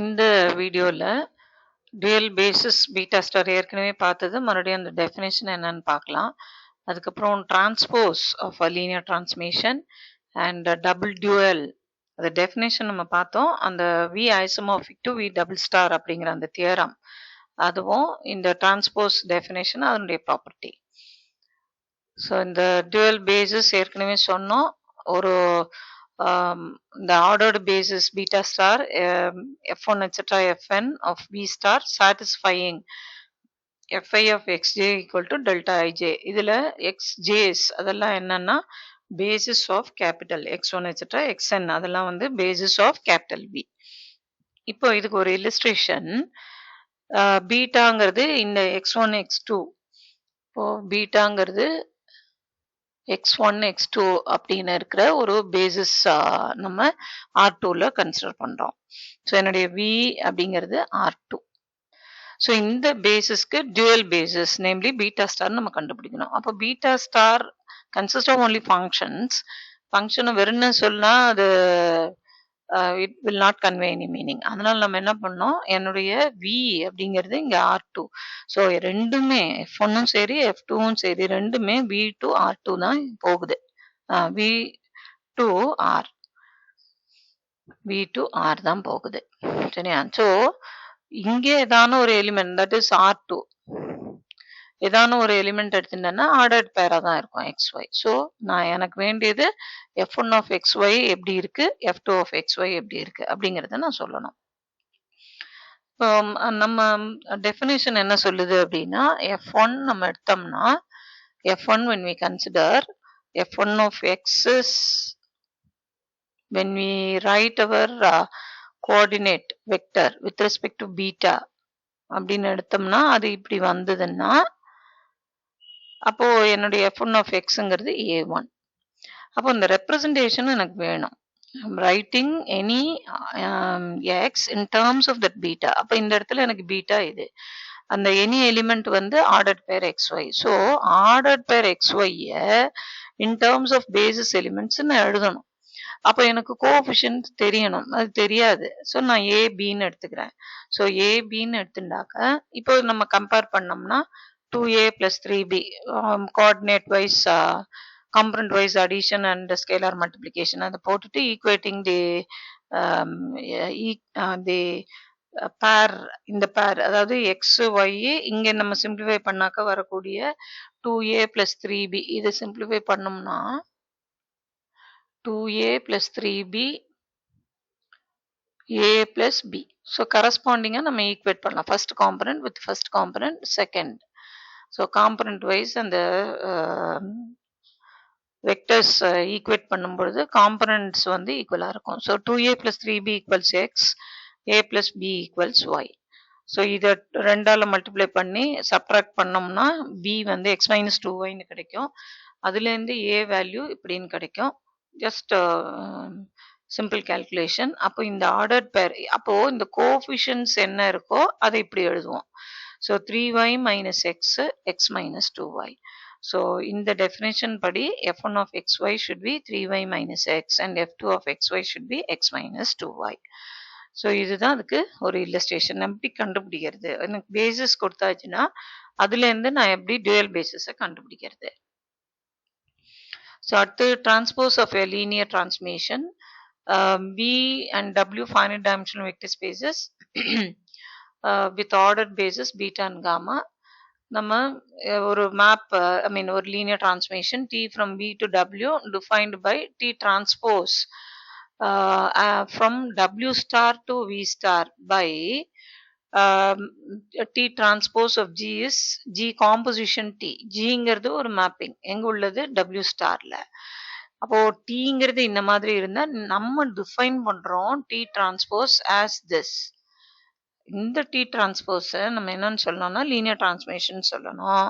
இந்த வீடியோல dual basis beta star ஏற்கனவே பார்த்தது மறுபடியும் அந்த டெஃபினேஷன் என்னன்னு பார்க்கலாம். அதுக்கப்புறம் transpose of a linear transmission and double dual அந்த டெஃபினேஷன் நம்ம பார்த்தோம். அந்த V isomorphic to V double star அப்படிங்கிற அந்த தியரம் அதுவும் இந்த டிரான்ஸ்போஸ் டெஃபினேஷன் அதனுடைய ப்ராப்பர்ட்டி. ஸோ இந்த dual basis ஏற்கனவே சொன்னோம். ஒரு the ordered basis beta star f1 etc fn of v star satisfying fi of xj equal to delta ij. இதுல xj's அதெல்லாம் என்னன்னா basis of capital x1 etc xn அதெல்லாம் வந்து basis of capital V. இப்போ இதுக்கு ஒரு illustration பீட்டாங்கிறது இந்த x1 x2 இப்போ பீட்டாங்கிறது x1 x2 அப்படின்னு இருக்கிற ஒரு பேசிஸ் நம்ம R2ல கன்சிடர் பண்றோம். ஸோ என்னுடைய V அப்படிங்கிறது R2. ஸோ இந்த பேசிஸ்க்கு dual basis namely beta star நம்ம கண்டுபிடிக்கணும். அப்போ beta star consist of only functions. ஃபங்க்ஷனை வெறும்னு சொன்னா அது it will not convey any meaning. அதனால நம்ம என்ன பண்ணோம், என்னுடைய V அப்படிங்கிறது இங்க R2. ஸோ ரெண்டுமே F1ம் சரி F2வும் சரி ரெண்டுமே V to R2 தான் போகுது. V to R V to R தான் போகுது. சரியா? ஸோ இங்கே ஏதான ஒரு எலிமெண்ட் தட் இஸ் R2 ஏதான ஒரு எலிமெண்ட் எடுத்துட்டேன்னா ஆர்டர்ட் பேரா தான் இருக்கும் XY. ஸோ நான் எனக்கு வேண்டியது F1 of XY எப்படி இருக்கு, F2 of XY எப்படி இருக்கு அப்படிங்கிறத நான் சொல்லணும். நம்ம டெஃபினேஷன் என்ன சொல்லுது அப்படின்னா F1 நம்ம எடுத்தோம்னா F1 when we consider F1 of X is when we write our coordinate vector with respect to beta அப்படின்னு எடுத்தோம்னா அது இப்படி வந்ததுன்னா அப்போ என்னுடைய F1 of Xங்கிறது A1. அப்போ இந்த ரெப்ரசன்டேஷன் எனக்கு வேணும். Writing any x in terms of that beta. அப்போ இந்த இடத்துல எனக்கு பீட்டா இது. அந்த எனி எலிமெண்ட் வந்து ordered pair XY. So ordered pair XY in terms of basis elements நான் எழுதணும். அப்போ எனக்கு கோஎஃபிஷியன்ட் தெரியணும். அது தெரியாது. ஸோ நான் ஏபின்னு எடுத்துக்கிறேன். ஸோ ஏபின்னு எடுத்துட்டாக்க இப்போ நம்ம கம்பேர் பண்ணோம்னா 2a plus 3b coordinate wise component wise addition and scalar multiplication அதை போட்டுட்டு equating the pair இந்த pair அதாவது x y இங்க நம்ம சிம்பிளிஃபை பண்ணாக்க வரக்கூடிய 2a plus 3b இதை சிம்பிளிஃபை பண்ணோம்னா 2a plus 3b a plus b. So கரஸ்பாண்டிங்காக நம்ம ஈக்குவேட் பண்ணலாம். First component with first component second. So component wise அந்த வெக்டர்ஸ் ஈக்குவேட் பண்ணும்பொழுது காம்பனண்ட்ஸ் வந்து ஈக்குவலாக இருக்கும். So 2a plus 3b equals x, a plus b equals y. So இதை ரெண்டால் மல்டிப்ளை பண்ணி சப்ட்ராக்ட் பண்ணோம்னா b வந்து x minus 2yன்னு கிடைக்கும். அதுலேருந்து a வேல்யூ இப்படின்னு கிடைக்கும். Just simple calculation. அப்போ இந்த ஆர்டர் பேர் அப்போ இந்த கோஎஃபிஷியன்ட்ஸ் என்ன இருக்கோ அதை இப்படி எழுதுவோம். So 3y minus x, x minus 2y. So in the definition படி f1 of xy should be 3y minus x and f2 of xy should be x minus 2y. So இதுதான் அதுக்கு ஒரு illustration. எப்படி கண்டுபிடிக்கிறது? எனக்கு பேசிஸ் கொடுத்தாச்சுன்னா அதுலேருந்து நான் எப்படி dual பேசிஸை கண்டுபிடிக்கிறது? So அடுத்து transpose of a linear transmission. V and W finite dimensional vector spaces with ordered basis beta and gamma. நம்ம ஒரு மேப் ஒரு linear transmission T from V to W defined by T transpose from W star to V star by T transpose of G is G composition T. Gங்கிறது ஒரு mapping எங்க உள்ளது W ஸ்டார்ல. அப்போ Tங்கிறது இந்த மாதிரி இருந்தா நம்ம டிஃபைன் பண்றோம் T transpose as this. இந்த T டிரான்ஸ்போஸை நம்ம என்னன்னு சொல்லணும்னா லீனியர் டிரான்ஸ்மிஷன் சொல்லணும்.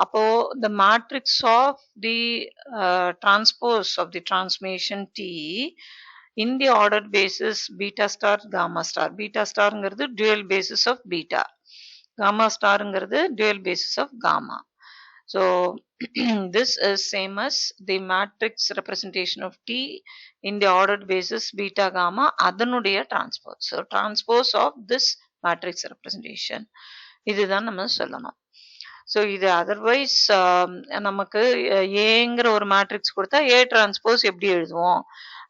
அப்போ the matrix of the transpose of the transmission T in the ordered basis beta star gamma star. beta starங்கிறது dual basis of beta, gamma starங்கிறது dual basis of gamma. So this is same as the matrix representation of T in the ordered basis beta gamma அதனுடைய transpose. So transpose of this matrix representation இதுதான் நம்ம சொல்லணும். So இது otherwise நமக்கு ஏங்கிற ஒரு matrix கொடுத்தா ஏ transpose எப்படி எழுதுவோம்,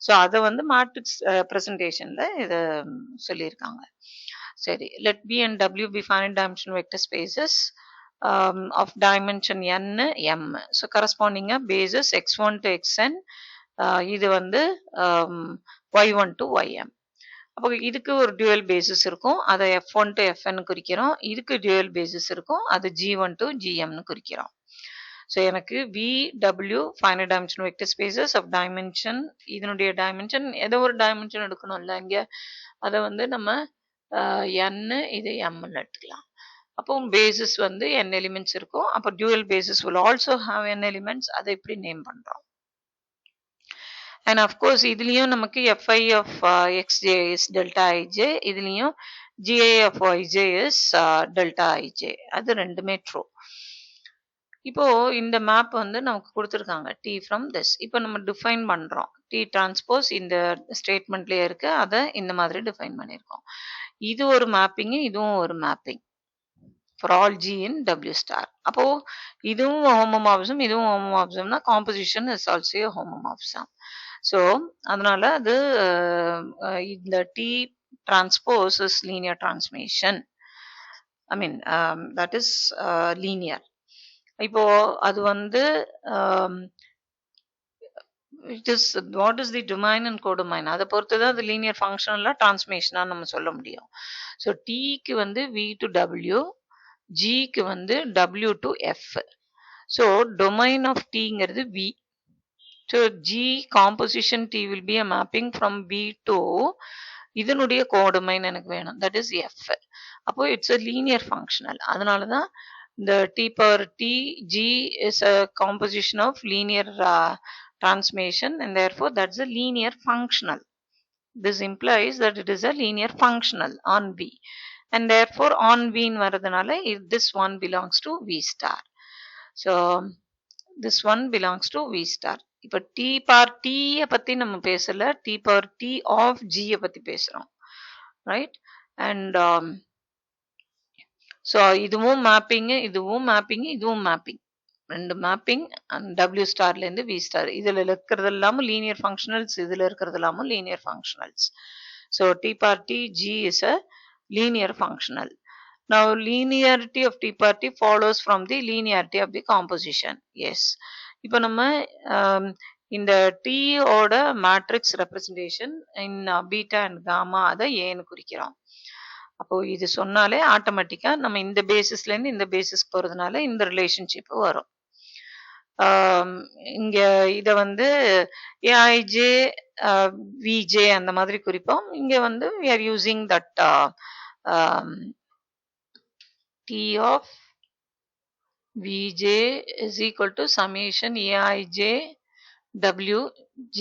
ஸோ அதை வந்து மேட்ரிக்ஸ் ப்ரெசன்டேஷன்ல இதை சொல்லியிருக்காங்க. சரி, let B and W be finite dimensional vector spaces of dimension n m. So corresponding basis x1 to xn, இது வந்து y1 to ym. அப்போ இதுக்கு ஒரு டியூவல் பேசிஸ் இருக்கும், அதை f1 to fn குறிக்கிறோம். இதுக்கு டியூவல் பேசிஸ் இருக்கும், அது g1 to gmனு குறிக்கிறோம். ஸோ எனக்கு VW finite dimensional vector spaces of dimension, இதனுடைய டைமென்ஷன் ஏதோ ஒரு டைமென்ஷன் எடுக்கணும்ல இங்கே, அதை வந்து நம்ம n இது mன்னு எடுத்துக்கலாம். அப்போ பேசிஸ் வந்து n எலிமெண்ட்ஸ் இருக்கும். அப்போ dual basis will also have n elements. அதை இப்படி நேம் பண்றோம். And of course இதுலயும் நமக்கு fi of xj is delta ij, இதுலயும் gi of yj is delta ij. அது ரெண்டுமே ட்ரூ. இப்போ இந்த மேப் வந்து நமக்கு கொடுத்துருக்காங்க T from this. இப்போ நம்ம டிஃபைன் பண்றோம். T டிரான்ஸ்போஸ் இந்த ஸ்டேட்மெண்ட்லயே இருக்கு, அதை இந்த மாதிரி டிஃபைன் பண்ணியிருக்கோம். இது ஒரு மேப்பிங், இதுவும் ஒரு mapping for all G in W star. அப்போ இதுவும் ஹோமோமார்பிசம், இதுவும் ஹோமோமார்பிசம்னா composition is also a homomorphism. So அதனால அது இந்த T transpose is linear transformation. I mean that is linear. இப்போ அது வந்து it is what is the domain and codomain, அதை பொறுத்து தான் அது லீனியர் ஃபங்க்ஷனலா டிரான்ஸ்மேஷனா நம்ம சொல்ல முடியும். ஸோ Tக்கு வந்து V to W, Gக்கு வந்து W to F. So domain of Tங்கிறது V. So G composition T will be a mapping from V to இதனுடைய கோடொமைன் எனக்கு வேணும், that is F. அப்போ it's a linear functional. அதனால தான் the T power T G is a composition of linear transformation, and therefore that's a linear functional. This implies that it is a linear functional on V, and therefore on V ன்னு வரதுனால this one belongs to V star. So this one belongs to V star. இப்போ T power T பத்தி நம்ம பேசல, T power T of G பத்தி பேசுறோம், right? And so இதுவும் mapping, இதுவும் மேப்பிங், இதுவும் மேப்பிங், ரெண்டு மேப்பிங் W ஸ்டார்ல இருந்து V ஸ்டார். இதுல இருக்கிறது எல்லாமும் லீனியர் ஃபங்க்ஷனல்ஸ், இதுல இருக்கிறது எல்லாமும் linear functionals. So T power T G is a linear functional. Now linearity of T power T follows from the linearity of the composition. Yes. இப்போ நம்ம இந்த T ஓட matrix representation in beta and gamma அதை ஏன்னு குறிக்கிறோம். அப்போ இது சொன்னாலே ஆட்டோமேட்டிக்கா நம்ம இந்த பேசிஸ்ல இருந்து இந்த பேசிஸ் போறதுனால இந்த ரிலேஷன்ஷிப் வரும். இங்க இத வந்து AIJ VJ அந்த மாதிரி குறிப்போம். இங்க வந்து we are using that T of Vj is equal to summation Aij Wj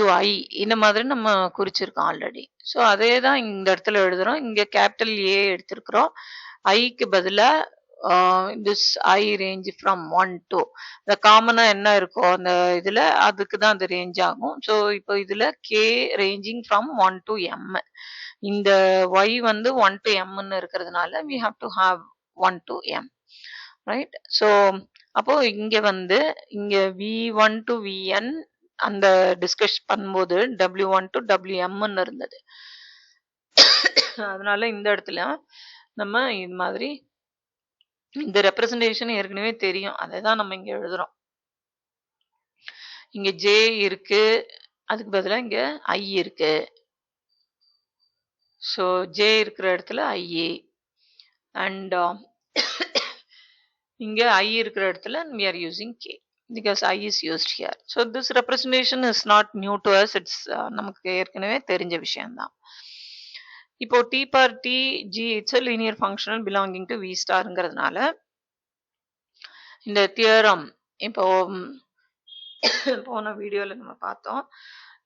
Wi இந்த மாதிரி நம்ம குறிச்சிருக்கோம் ஆல்ரெடி. ஸோ அதே தான் இந்த இடத்துல எழுதுறோம். இங்க கேபிட்டல் ஏ எடுத்திருக்கிறோம். ஐக்கு பதிலா this I range from 1 to இந்த காமனா என்ன இருக்கோ அந்த இதுல அதுக்கு தான் அது ரேஞ்ச் ஆகும். ஸோ இப்போ இதுல K ranging from 1 to M. இந்த y வந்து 1 to mன்னு இருக்கிறதுனால we have to have 1 to m, right? So அப்போ இங்க வந்து இங்க v1 to vn அந்த டிஸ்கஸ் பண்ணும்போது w1 to wmன்னு இருந்தது. அதனால இந்த இடத்துல நம்ம இது மாதிரி இந்த ரெப்ரசன்டேஷன் ஏற்கனவே தெரியும், அதை தான் நம்ம இங்க எழுதுறோம். இங்க j இருக்கு, அதுக்கு பதிலா இங்க I இருக்கு. So J இருக்கிற இடத்துல IA and இங்க I இருக்கிற இடத்துல we are using K because I is used here. So this representation is not new to us. It's நமக்கு ஏற்கனவே தெரிஞ்ச விஷயம்தான். இப்போ T per T G it's a linear functional belonging to V starங்கிறதுனால இந்த theorem இப்போ போன வீடியோல நம்ம பார்த்தோம்,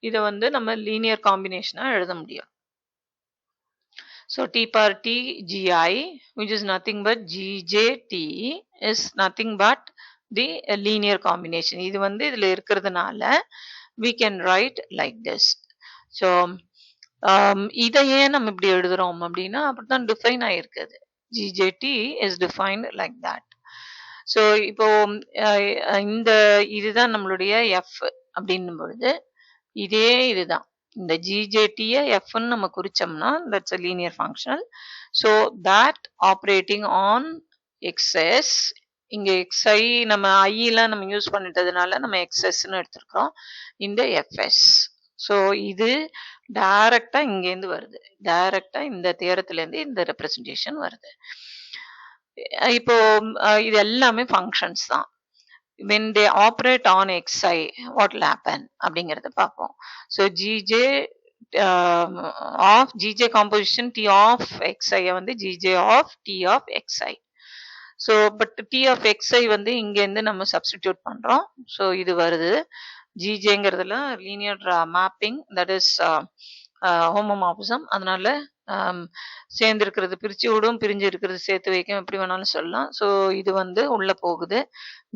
இதை வந்து நம்ம லீனியர் காம்பினேஷனா எழுத முடியும். So T power T Gi, which is nothing but Gj T, is nothing but the linear combination. இது வந்து இதுல இருக்கிறதுனால we can write like this. So இதை ஏன் நம்ம இப்படி எழுதுறோம் அப்படின்னா அப்படித்தான் டிஃபைன் ஆயிருக்குது. Gj T is defined like that. So இப்போ இந்த இதுதான் நம்மளுடைய எஃப் அப்படின்னும் பொழுது இதே இதுதான் இந்த ஜிஜேடியை எஃப்னு நம்ம குறிச்சோம்னா that's a linear functional. So that operating on xs, இங்க எக்ஸ்ஐ நம்ம ஐலாம் நம்ம யூஸ் பண்ணிட்டதுனால நம்ம எக்ஸ்எஸ்ன்னு எடுத்திருக்கிறோம் இந்த எஃப்எஸ். ஸோ இது டைரக்டா இங்கேருந்து வருது, டைரக்டா இந்த தியரத்துல இருந்து இந்த ரெப்ரசன்டேஷன் வருது. இப்போ இது எல்லாமே ஃபங்க்ஷன்ஸ் தான். when they operate on xi what will happen அப்படிங்கறத பார்ப்போம். so gj of gj composition t of xi வந்து gj of t of xi. so but t of xi வந்து இங்க இருந்து நம்ம சப்ஸ்டிடியூட் பண்றோம். so இது வருது gjங்கிறதுல linear mapping, that is homomorphism. அதனால சேர்ந்து இருக்கிறது பிரிச்சு விடும், பிரிஞ்சு இருக்கிறது சேர்த்து வைக்கும், எப்படி வேணாலும் சொல்லலாம். ஸோ இது வந்து உள்ள போகுது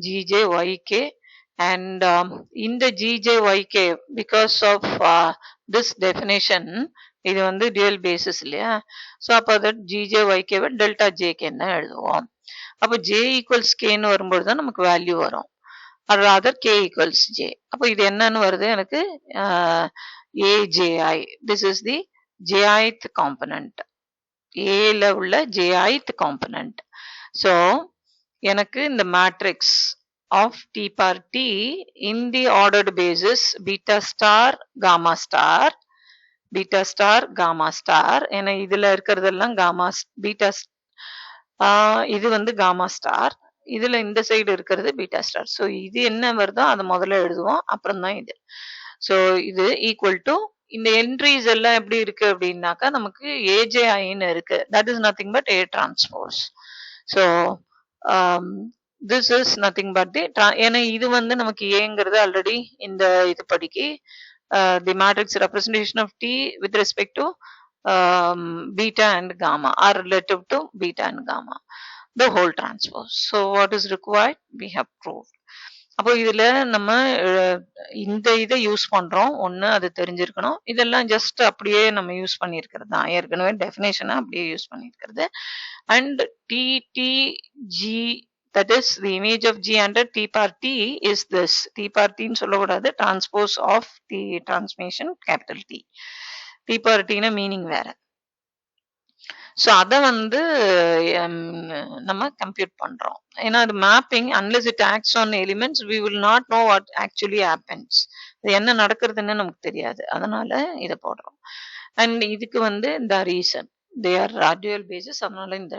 GJYK and இந்த GJYK because of this definition இது வந்து dual basis இல்லையா. ஸோ அப்போ that GJYK டெல்டா ஜேகேன்னு தான் எழுதுவோம். அப்போ J equals Kன்னு வரும்போது தான் நமக்கு வேல்யூ வரும். or rather K equals J. அப்போ இது என்னன்னு வருது எனக்கு AJI. this is the jith component, ஏல உள்ள jith component. so எனக்கு இந்த matrix of T power T in the ordered basis beta star gamma star, beta star gamma star, ஏன்னா இதுல இருக்கிறதெல்லாம் gamma beta, இது வந்து gamma star, இதுல இந்த சைடு இருக்கிறது பீட்டா ஸ்டார். ஸோ இது என்ன வருதோ அதை முதல்ல எழுதுவோம், அப்புறம் தான் இது. ஸோ இது ஈக்குவல் டு இந்த என்ட்ரிஸ் எல்லாம் எப்படி இருக்கு அப்படின்னாக்கா நமக்கு ஏஜேஐன்னு இருக்கு, that is nothing but A transpose. So this is nothing but the, ஏன்னா இது வந்து நமக்கு ஏங்கிறது ஆல்ரெடி இந்த இது படிக்கு the matrix representation of T with respect to beta and gamma are relative to beta and gamma, the whole transpose. So what is required we have proved. அப்போ இதுல நம்ம இந்த இதை யூஸ் பண்றோம், ஒண்ணு அது தெரிஞ்சிருக்கணும். இதெல்லாம் ஜஸ்ட் அப்படியே நம்ம யூஸ் பண்ணியிருக்கிறது தான், ஏற்கனவே டெஃபினேஷனை அப்படியே யூஸ் பண்ணியிருக்கிறது. And DDG, that is the image of G under T power T is this. T power T ன்னு சொல்லக்கூடாது, transpose of the transformation capital T. T power T ன மீனிங் வேற. ஸோ அதை வந்து நம்ம கம்ப்யூட் பண்றோம். ஏன்னா அது mapping, unless it acts on elements we will not know what actually happens. இது என்ன நடக்கிறதுன்னு நமக்கு தெரியாது, அதனால இதை போடுறோம். அண்ட் இதுக்கு வந்து இந்த reason they are dual basis, அதனால இந்த